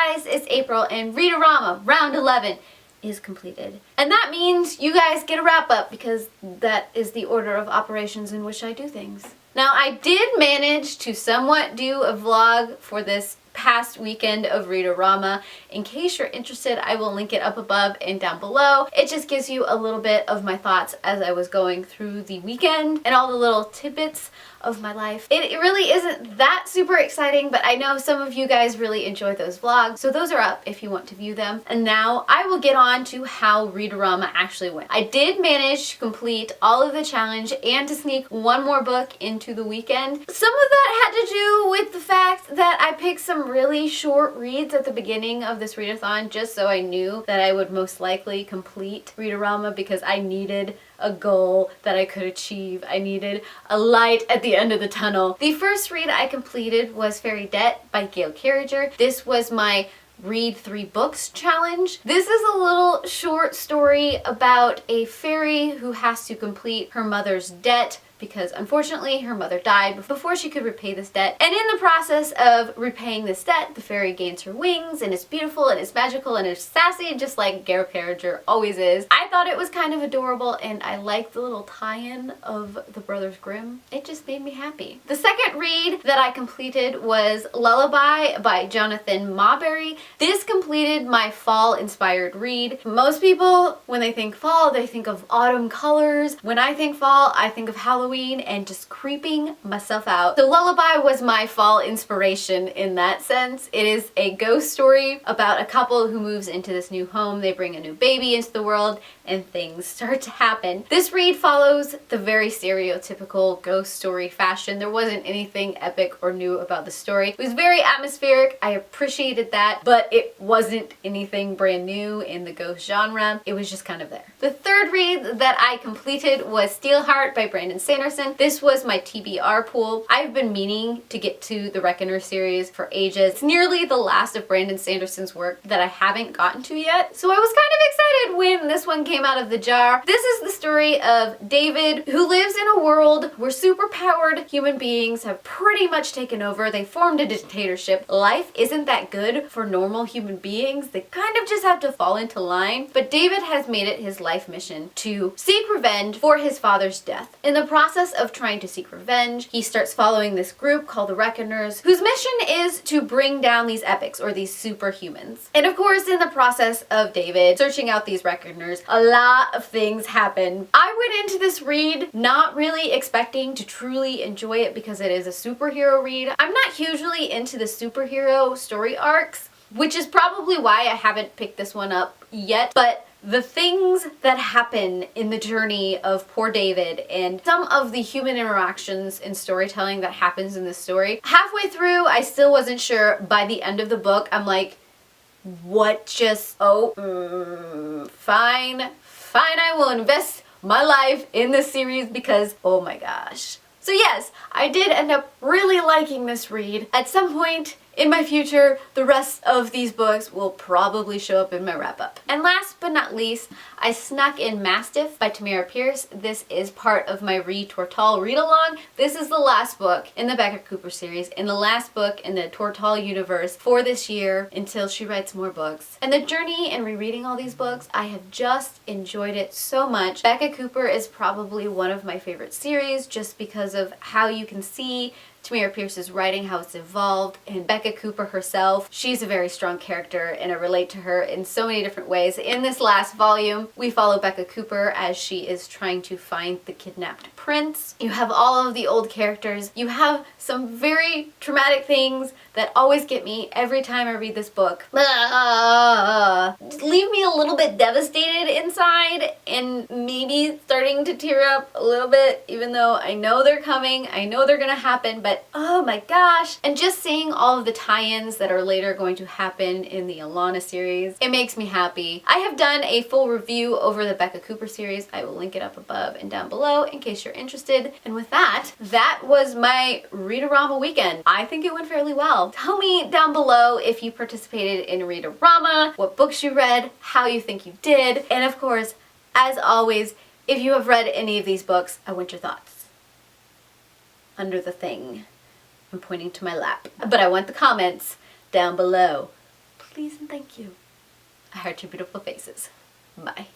guys, it's April and Read-O-Rama round 11 is completed. And that means you guys get a wrap up because that is the order of operations in which I do things. Now I did manage to somewhat do a vlog for this past weekend of Read-O-Rama. In case you're interested, I will link it up above and down below. It just gives you a little bit of my thoughts as I was going through the weekend and all the little tidbits of my life. It really isn't that super exciting, but I know some of you guys really enjoy those vlogs, so those are up if you want to view them. And now I will get on to how Read-O-Rama actually went. I did manage to complete all of the challenge and to sneak one more book into the weekend. Some of that had to do with the fact that I picked some really short reads at the beginning of this read-a-thon just so I knew that I would most likely complete Read-O-Rama because I needed a goal that I could achieve. I needed a light at the end of the tunnel. The first read I completed was Fairy Debt by Gail Carriger. This was my read 3 books challenge. This is a little short story about a fairy who has to complete her mother's debt because unfortunately her mother died before she could repay this debt. And in the process of repaying this debt, the fairy gains her wings and it's beautiful and it's magical and it's sassy just like Gail Carriger always is. I thought it was kind of adorable and I liked the little tie-in of the Brothers Grimm. It just made me happy. The second read that I completed was Lullaby by Jonathan Maberry. This completed my fall inspired read. Most people, when they think fall, they think of autumn colors. When I think fall, I think of Halloween and just creeping myself out. So Lullaby was my fall inspiration in that sense. It is a ghost story about a couple who moves into this new home. They bring a new baby into the world and things start to happen. This read follows the very stereotypical ghost story fashion. There wasn't anything epic or new about the story. It was very atmospheric. I appreciated that, but it wasn't anything brand new in the ghost genre. It was just kind of there. The third read that I completed was Steelheart by Brandon Sanderson. This was my TBR pool. I've been meaning to get to the Reckoner series for ages. It's nearly the last of Brandon Sanderson's work that I haven't gotten to yet, so I was kind of excited when this one came out of the jar. This is the story of David, who lives in a world where superpowered human beings have pretty much taken over. They formed a dictatorship. Life isn't that good for normal human beings. They kind of just have to fall into line, but David has made it his life mission to seek revenge for his father's death. In the process of trying to seek revenge, he starts following this group called the Reckoners, whose mission is to bring down these epics or these superhumans. And of course, in the process of David searching out these Reckoners, a lot of things happen. I went into this read not really expecting to truly enjoy it because it is a superhero read. I'm not hugely into the superhero story arcs, which is probably why I haven't picked this one up yet, but the things that happen in the journey of poor David and some of the human interactions and storytelling that happens in this story. Halfway through, I still wasn't sure. By the end of the book, I'm like, what just, fine, I will invest my life in this series because, oh my gosh. So yes, I did end up really liking this read. At some point in my future, the rest of these books will probably show up in my wrap-up. And last but not least, I snuck in Mastiff by Tamora Pierce. This is part of my Tortal read-along. This is the last book in the Becca Cooper series and the last book in the Tortal universe for this year until she writes more books. And the journey in rereading all these books, I have just enjoyed it so much. Becca Cooper is probably one of my favorite series just because of how you can see Tamora Pierce's writing, how it's evolved, and Becca Cooper herself. She's a very strong character and I relate to her in so many different ways. In this last volume, we follow Becca Cooper as she is trying to find the kidnapped prince. You have all of the old characters. You have some very traumatic things that always get me every time I read this book. Just leave me a little bit devastated inside and maybe starting to tear up a little bit, even though I know they're coming, I know they're gonna happen, but oh my gosh. And just seeing all of the tie-ins that are later going to happen in the Alana series, it makes me happy. I have done a full review over the Becca Cooper series. I will link it up above and down below in case you're interested. And with that, that was my Read-O-Rama weekend. I think it went fairly well. Tell me down below if you participated in Read-O-Rama, what books you read, how you think you did, and of course, as always, if you have read any of these books, I want your thoughts. Under the thing. I'm pointing to my lap. But I want the comments down below. please and thank you. I heart your beautiful faces. Bye.